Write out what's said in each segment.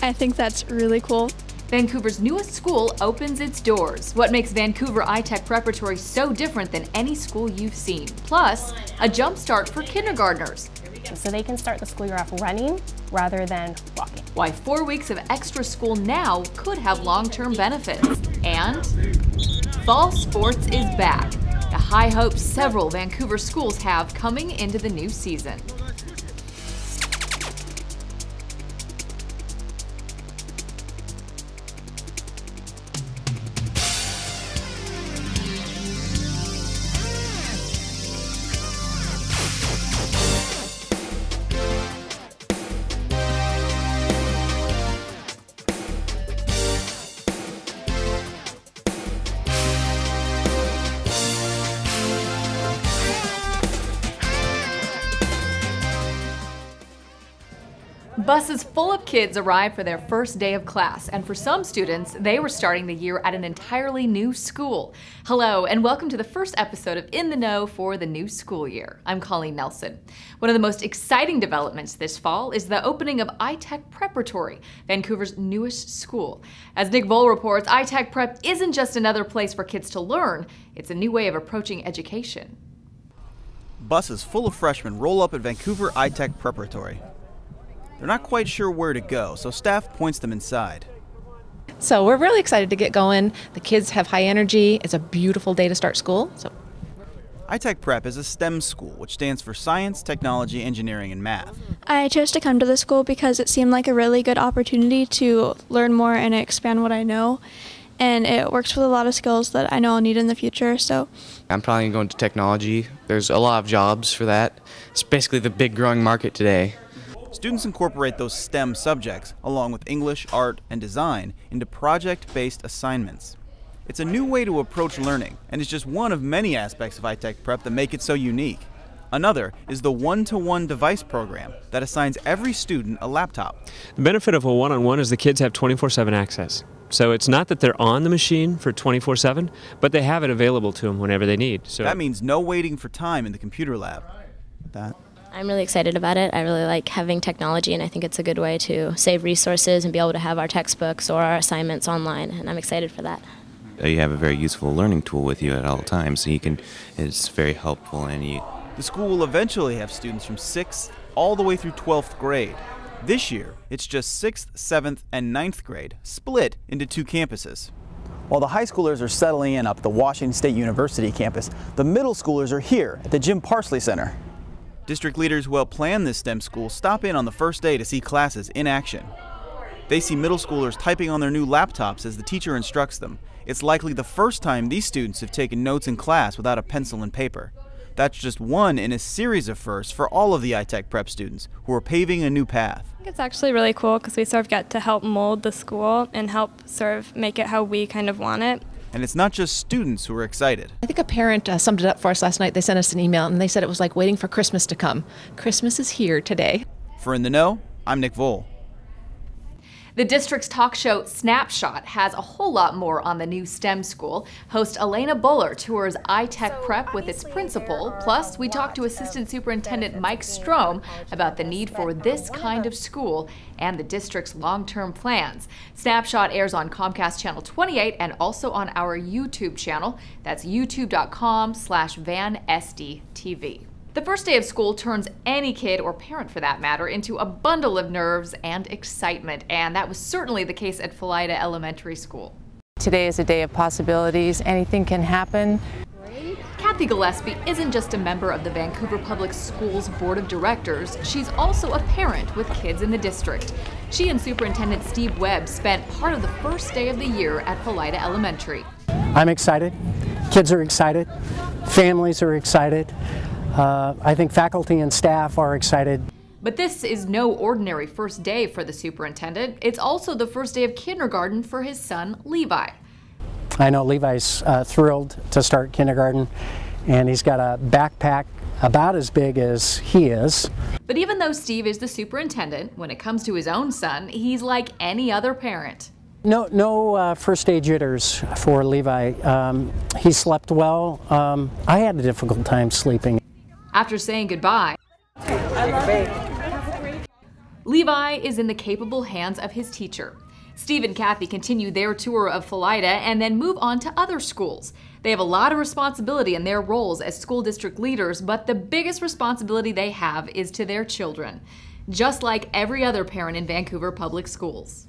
I think that's really cool. Vancouver's newest school opens its doors. What makes Vancouver iTech Preparatory so different than any school you've seen? Plus, a Jumpstart for kindergartners. So they can start the school year off running rather than walking. Why 4 weeks of extra school now could have long-term benefits. And fall sports is back. The high hopes several Vancouver schools have coming into the new season. Buses full of kids arrived for their first day of class, and for some students, they were starting the year at an entirely new school. Hello, and welcome to the first episode of In the Know for the new school year. I'm Coleen Nelson. One of the most exciting developments this fall is the opening of iTech Preparatory, Vancouver's newest school. As Nick Vole reports, iTech Prep isn't just another place for kids to learn, it's a new way of approaching education. Buses full of freshmen roll up at Vancouver iTech Preparatory. They're not quite sure where to go, so staff points them inside. So we're really excited to get going. The kids have high energy. It's a beautiful day to start school. iTech Prep is a STEM school, which stands for Science, Technology, Engineering, and Math. I chose to come to the school because it seemed like a really good opportunity to learn more and expand what I know. And it works with a lot of skills that I know I'll need in the future. So I'm probably going to technology. There's a lot of jobs for that. It's basically the big growing market today. Students incorporate those STEM subjects, along with English, art, and design, into project-based assignments. It's a new way to approach learning, and it's just one of many aspects of iTech Prep that make it so unique. Another is the one-to-one device program that assigns every student a laptop. The benefit of a one-on-one is the kids have 24/7 access. So it's not that they're on the machine for 24/7, but they have it available to them whenever they need. So that means no waiting for time in the computer lab. I'm really excited about it. I really like having technology, and I think it's a good way to save resources and be able to have our textbooks or our assignments online, and I'm excited for that. You have a very useful learning tool with you at all times, so it's very helpful. The school will eventually have students from 6th all the way through 12th grade. This year, it's just 6th, 7th, and 9th grade, split into 2 campuses. While the high schoolers are settling in up at the Washington State University campus, the middle schoolers are here at the Jim Parsley Center. District leaders who help plan this STEM school stop in on the first day to see classes in action. They see middle schoolers typing on their new laptops as the teacher instructs them. It's likely the first time these students have taken notes in class without a pencil and paper. That's just one in a series of firsts for all of the iTech Prep students who are paving a new path. I think it's actually really cool because we sort of get to help mold the school and help sort of make it how we kind of want it. And it's not just students who are excited. I think a parent summed it up for us last night. They sent us an email and they said it was like waiting for Christmas to come. Christmas is here today. For In the Know, I'm Nick Vole. The district's talk show Snapshot has a whole lot more on the new STEM school. Host Elena Buller tours iTech Prep with its principal. Plus, we talk to Assistant Superintendent Mike Strom about the need for this kind of school and the district's long-term plans. Snapshot airs on Comcast Channel 28 and also on our YouTube channel. That's youtube.com/VanSDTV. The first day of school turns any kid, or parent for that matter, into a bundle of nerves and excitement, and that was certainly the case at Philida Elementary School. Today is a day of possibilities. Anything can happen. Kathy Gillespie isn't just a member of the Vancouver Public Schools Board of Directors, she's also a parent with kids in the district. She and Superintendent Steve Webb spent part of the first day of the year at Philida Elementary. I'm excited. Kids are excited. Families are excited. I think faculty and staff are excited. But this is no ordinary first day for the superintendent. It's also the first day of kindergarten for his son, Levi. I know Levi's thrilled to start kindergarten, and he's got a backpack about as big as he is. But even though Steve is the superintendent, when it comes to his own son, he's like any other parent. No first day jitters for Levi. He slept well. I had a difficult time sleeping. After saying goodbye, Levi is in the capable hands of his teacher. Steve and Kathy continue their tour of Philida and then move on to other schools. They have a lot of responsibility in their roles as school district leaders, but the biggest responsibility they have is to their children, just like every other parent in Vancouver Public Schools.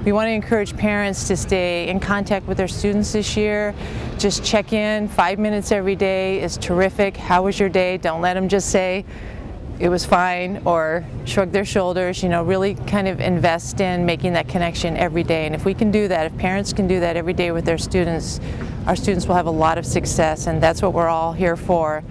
We want to encourage parents to stay in contact with their students this year. Just check in, 5 minutes every day is terrific. How was your day? Don't let them just say it was fine or shrug their shoulders. You know, really kind of invest in making that connection every day. And if we can do that, if parents can do that every day with their students, our students will have a lot of success, and that's what we're all here for.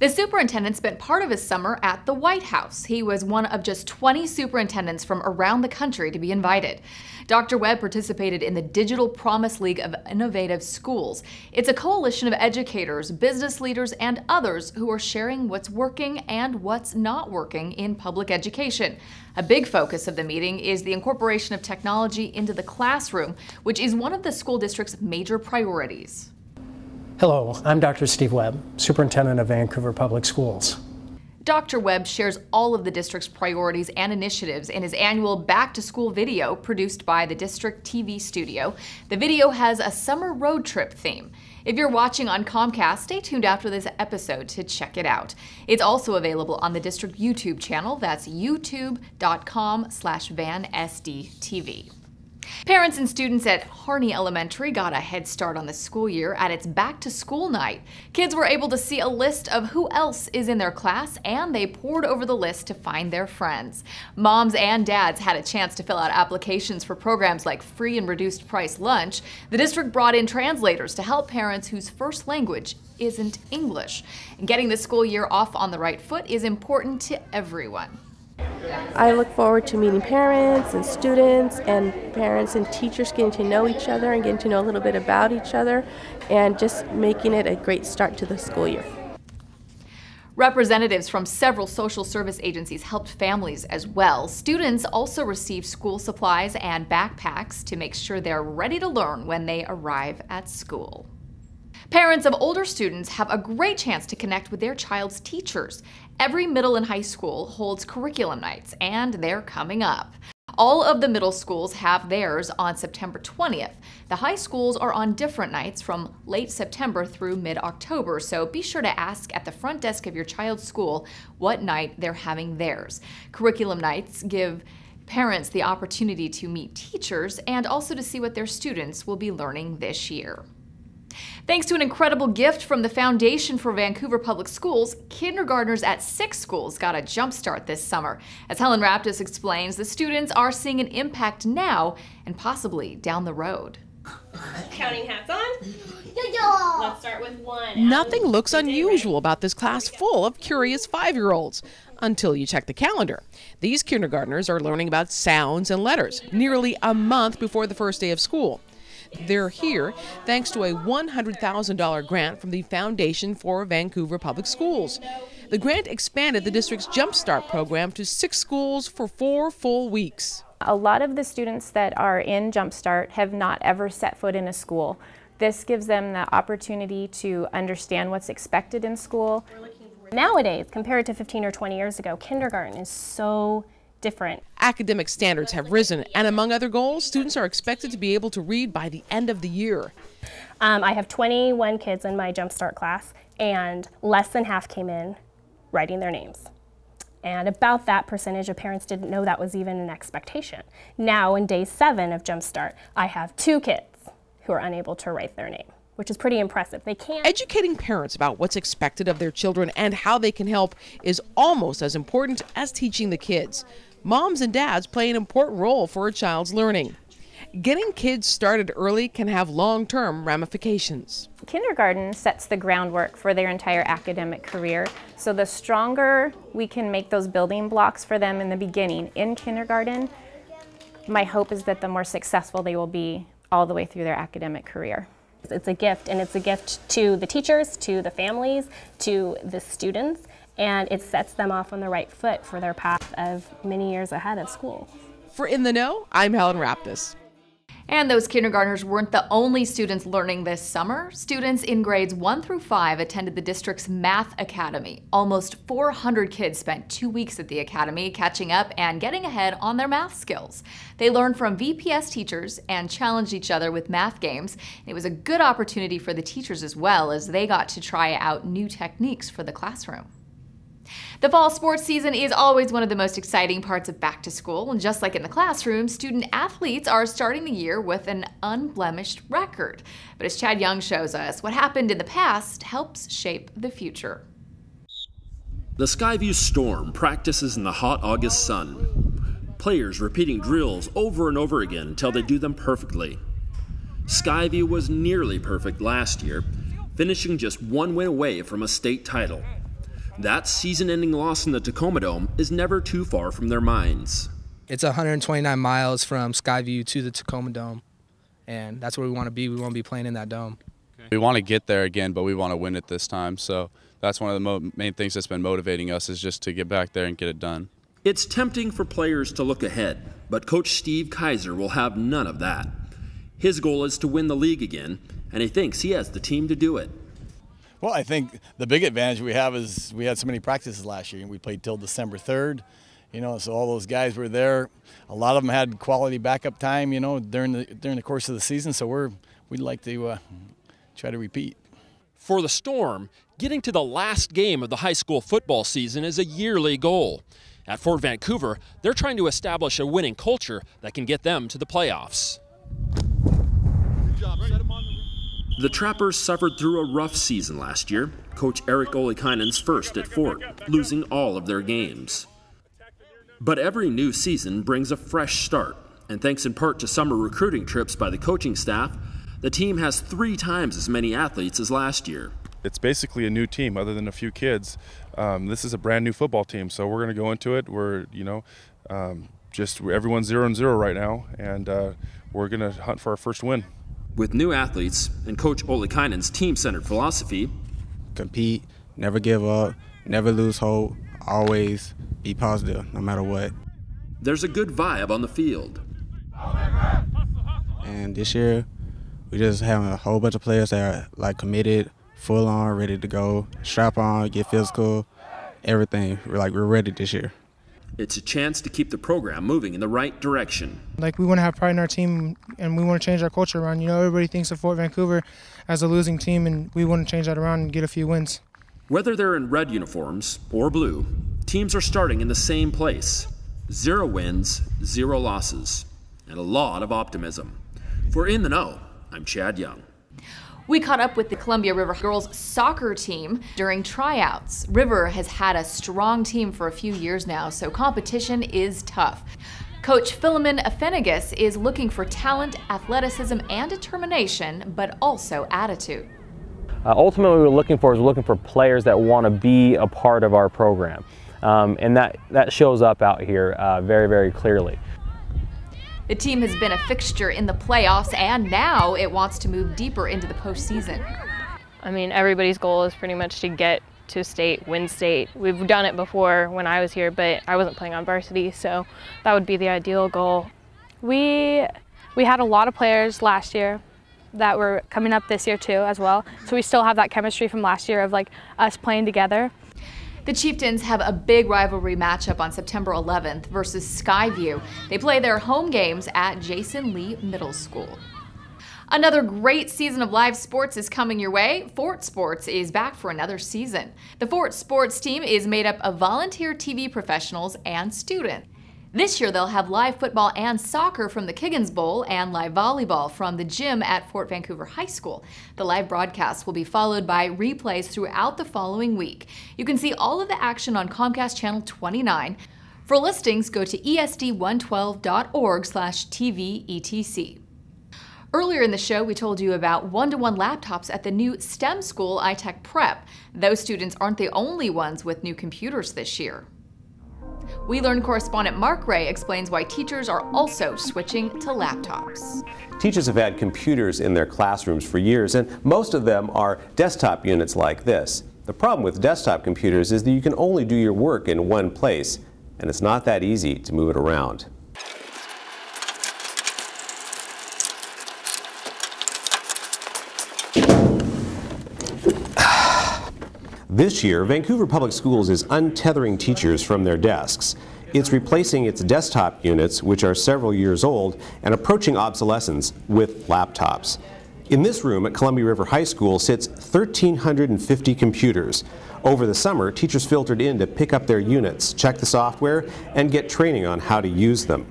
The superintendent spent part of his summer at the White House. He was one of just 20 superintendents from around the country to be invited. Dr. Webb participated in the Digital Promise League of Innovative Schools. It's a coalition of educators, business leaders, and others who are sharing what's working and what's not working in public education. A big focus of the meeting is the incorporation of technology into the classroom, which is one of the school district's major priorities. Hello, I'm Dr. Steve Webb, Superintendent of Vancouver Public Schools. Dr. Webb shares all of the district's priorities and initiatives in his annual Back to School video produced by the district TV studio. The video has a summer road trip theme. If you're watching on Comcast, stay tuned after this episode to check it out. It's also available on the district YouTube channel. That's youtube.com/VanSDTV. Parents and students at Harney Elementary got a head start on the school year at its back to school night. Kids were able to see a list of who else is in their class, and they pored over the list to find their friends. Moms and dads had a chance to fill out applications for programs like free and reduced price lunch. The district brought in translators to help parents whose first language isn't English. And getting the school year off on the right foot is important to everyone. I look forward to meeting parents and students and parents and teachers getting to know each other and getting to know a little bit about each other and just making it a great start to the school year. Representatives from several social service agencies helped families as well. Students also received school supplies and backpacks to make sure they're ready to learn when they arrive at school. Parents of older students have a great chance to connect with their child's teachers. Every middle and high school holds curriculum nights, and they're coming up. All of the middle schools have theirs on September 20th. The high schools are on different nights from late September through mid-October, so be sure to ask at the front desk of your child's school what night they're having theirs. Curriculum nights give parents the opportunity to meet teachers and also to see what their students will be learning this year. Thanks to an incredible gift from the Foundation for Vancouver Public Schools, kindergartners at 6 schools got a Jumpstart this summer. As Helen Raptis explains, the students are seeing an impact now and possibly down the road. Counting hats on? Let's start with 1. Nothing looks unusual about this class full of curious 5-year-olds until you check the calendar. These kindergartners are learning about sounds and letters nearly a month before the first day of school. They're here thanks to a $100,000 grant from the Foundation for Vancouver Public Schools. The grant expanded the district's Jumpstart program to 6 schools for 4 full weeks. A lot of the students that are in Jumpstart have not ever set foot in a school. This gives them the opportunity to understand what's expected in school. Nowadays, compared to 15 or 20 years ago, kindergarten is so different. Academic standards have risen, and among other goals, students are expected to be able to read by the end of the year. I have 21 kids in my Jumpstart class, and less than half came in writing their names. And about that percentage of parents didn't know that was even an expectation. Now, in day 7 of Jumpstart, I have 2 kids who are unable to write their name, which is pretty impressive. They can't. Educating parents about what's expected of their children and how they can help is almost as important as teaching the kids. Moms and dads play an important role for a child's learning. Getting kids started early can have long-term ramifications. Kindergarten sets the groundwork for their entire academic career, so the stronger we can make those building blocks for them in the beginning in kindergarten, my hope is that the more successful they will be all the way through their academic career. It's a gift, and it's a gift to the teachers, to the families, to the students, and it sets them off on the right foot for their path of many years ahead of school. For In the Know, I'm Helen Raptis. And those kindergartners weren't the only students learning this summer. Students in grades 1 through 5 attended the district's Math Academy. Almost 400 kids spent 2 weeks at the academy catching up and getting ahead on their math skills. They learned from VPS teachers and challenged each other with math games. It was a good opportunity for the teachers as well, as they got to try out new techniques for the classroom. The fall sports season is always one of the most exciting parts of back to school, and just like in the classroom, student athletes are starting the year with an unblemished record. But as Chad Young shows us, what happened in the past helps shape the future. The Skyview Storm practices in the hot August sun. Players repeating drills over and over again until they do them perfectly. Skyview was nearly perfect last year, finishing just one win away from a state title. That season-ending loss in the Tacoma Dome is never too far from their minds. It's 129 miles from Skyview to the Tacoma Dome, and that's where we want to be. We want to be playing in that dome. We want to get there again, but we want to win it this time. So that's one of the main things that's been motivating us, is just to get back there and get it done. It's tempting for players to look ahead, but Coach Steve Kaiser will have none of that. His goal is to win the league again, and he thinks he has the team to do it. Well, I think the big advantage we have is we had so many practices last year, and we played till December 3rd. So all those guys were there. A lot of them had quality backup time, during the course of the season. So we'd like to try to repeat. For the Storm, getting to the last game of the high school football season is a yearly goal. At Fort Vancouver, they're trying to establish a winning culture that can get them to the playoffs. The Trappers suffered through a rough season last year. Coach Eric Olikainen's first at Fort, losing all of their games. But every new season brings a fresh start, and thanks in part to summer recruiting trips by the coaching staff, the team has 3 times as many athletes as last year. It's basically a new team other than a few kids. This is a brand new football team, so we're going to go into it. We're, everyone's 0-0 right now, and we're going to hunt for our first win. With new athletes and Coach Olikainen's team-centered philosophy, compete, never give up, never lose hope, always be positive no matter what. There's a good vibe on the field. And this year, we just have a whole bunch of players that are committed, full on, ready to go, strap on, get physical, everything. We're ready this year. It's a chance to keep the program moving in the right direction. We want to have pride in our team, and we want to change our culture around. Everybody thinks of Fort Vancouver as a losing team, and we want to change that around and get a few wins. Whether they're in red uniforms or blue, teams are starting in the same place. 0 wins, 0 losses, and a lot of optimism. For In the Know, I'm Chad Young. We caught up with the Columbia River girls soccer team during tryouts. River has had a strong team for a few years now, so competition is tough. Coach Philemon Afenagus is looking for talent, athleticism, and determination, but also attitude. Ultimately, what we're looking for players that want to be a part of our program, and that shows up out here very, very clearly. The team has been a fixture in the playoffs, and now it wants to move deeper into the postseason. I mean, everybody's goal is pretty much to get to state, win state. We've done it before when I was here, but I wasn't playing on varsity, so that would be the ideal goal. We had a lot of players last year that were coming up this year too as well, so we still have that chemistry from last year of us playing together. The Chieftains have a big rivalry matchup on September 11th versus Skyview. They play their home games at Jason Lee Middle School. Another great season of live sports is coming your way. Fort Sports is back for another season. The Fort Sports team is made up of volunteer TV professionals and students. This year they'll have live football and soccer from the Kiggins Bowl and live volleyball from the gym at Fort Vancouver High School. The live broadcasts will be followed by replays throughout the following week. You can see all of the action on Comcast Channel 29. For listings, go to esd112.org/TVETC. Earlier in the show, we told you about one-to-one laptops at the new STEM school iTech Prep. Those students aren't the only ones with new computers this year. We Learn correspondent Mark Ray explains why teachers are also switching to laptops. Teachers have had computers in their classrooms for years, and most of them are desktop units like this. The problem with desktop computers is that you can only do your work in one place, and it's not that easy to move it around. This year, Vancouver Public Schools is untethering teachers from their desks. It's replacing its desktop units, which are several years old and approaching obsolescence, with laptops. In this room at Columbia River High School sits 1,350 computers. Over the summer, teachers filtered in to pick up their units, check the software, and get training on how to use them.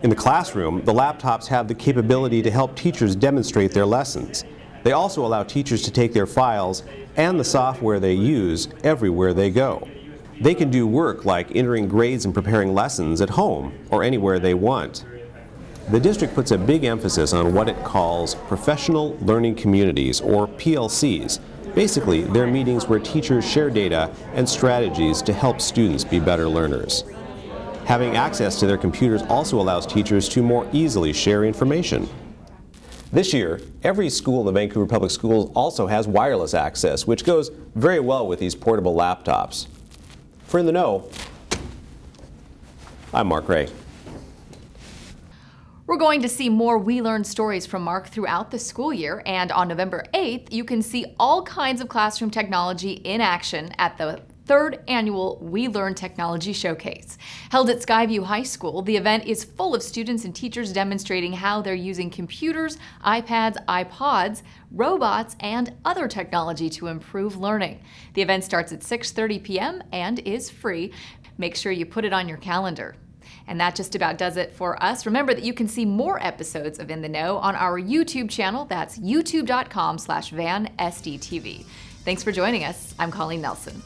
In the classroom, the laptops have the capability to help teachers demonstrate their lessons. They also allow teachers to take their files and the software they use everywhere they go. They can do work like entering grades and preparing lessons at home or anywhere they want. The district puts a big emphasis on what it calls professional learning communities, or PLCs. Basically, they're meetings where teachers share data and strategies to help students be better learners. Having access to their computers also allows teachers to more easily share information. This year, every school in the Vancouver Public Schools also has wireless access, which goes very well with these portable laptops. For In the Know, I'm Mark Ray. We're going to see more We Learn stories from Mark throughout the school year, and on November 8th, you can see all kinds of classroom technology in action at the 3rd annual We Learn Technology Showcase. Held at Skyview High School, the event is full of students and teachers demonstrating how they're using computers, iPads, iPods, robots, and other technology to improve learning. The event starts at 6:30 p.m. and is free. Make sure you put it on your calendar. And that just about does it for us. Remember that you can see more episodes of In the Know on our YouTube channel. That's youtube.com/VanSDTV. Thanks for joining us. I'm Coleen Nelson.